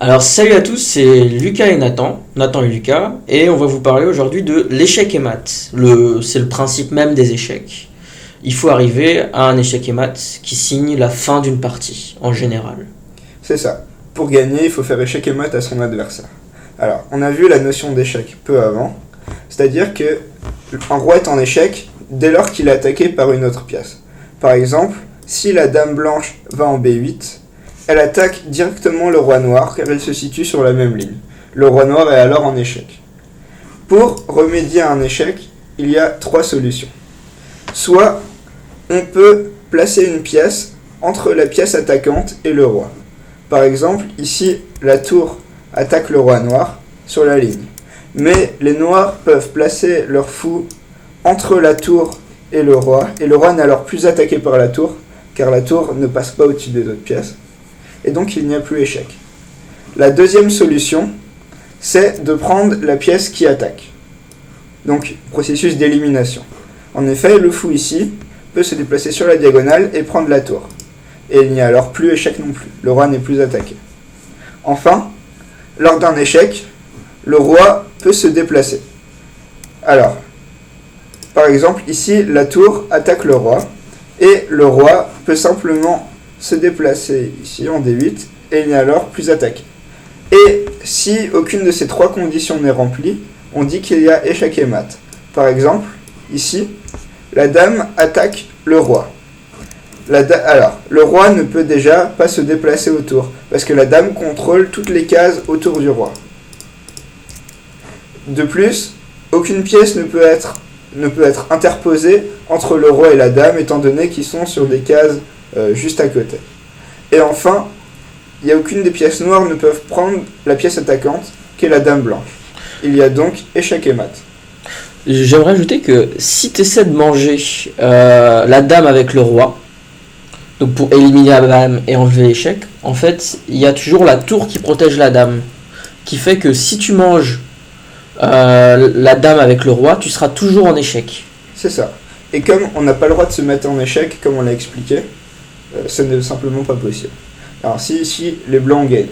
Alors salut à tous, c'est Lucas et Nathan et Lucas, et on va vous parler aujourd'hui de l'échec et maths. C'est le principe même des échecs. Il faut arriver à un échec et maths qui signe la fin d'une partie, en général. C'est ça. Pour gagner, il faut faire échec et mat à son adversaire. Alors, on a vu la notion d'échec peu avant, c'est-à-dire que un roi est en échec dès lors qu'il est attaqué par une autre pièce. Par exemple, si la dame blanche va en B8, elle attaque directement le roi noir car il se situe sur la même ligne. Le roi noir est alors en échec. Pour remédier à un échec, il y a trois solutions. Soit on peut placer une pièce entre la pièce attaquante et le roi. Par exemple, ici, la tour attaque le roi noir sur la ligne. Mais les noirs peuvent placer leur fou entre la tour et le roi n'est alors plus attaqué par la tour, car la tour ne passe pas au-dessus des autres pièces. Et donc il n'y a plus échec. La deuxième solution, c'est de prendre la pièce qui attaque. Donc, processus d'élimination. En effet, le fou ici peut se déplacer sur la diagonale et prendre la tour. Et il n'y a alors plus échec non plus. Le roi n'est plus attaqué. Enfin, lors d'un échec, le roi peut se déplacer. Alors, par exemple, ici, la tour attaque le roi, et le roi peut simplement se déplacer ici en D8, et il n'y a alors plus attaqué. Et si aucune de ces trois conditions n'est remplie, on dit qu'il y a échec et mat. Par exemple, ici, la dame attaque le roi. Alors, le roi ne peut déjà pas se déplacer autour, parce que la dame contrôle toutes les cases autour du roi. De plus, aucune pièce ne peut être interposée entre le roi et la dame, étant donné qu'ils sont sur des cases juste à côté. Et enfin, il n'y a aucune des pièces noires ne peuvent prendre la pièce attaquante, qui est la dame blanche. Il y a donc échec et mat. J'aimerais ajouter que si tu essaies de manger la dame avec le roi, donc pour éliminer la dame et enlever l'échec, en fait, il y a toujours la tour qui protège la dame, qui fait que si tu manges la dame avec le roi, tu seras toujours en échec. C'est ça. Et comme on n'a pas le droit de se mettre en échec, comme on l'a expliqué, ce n'est simplement pas possible. Alors si ici les blancs gagnent,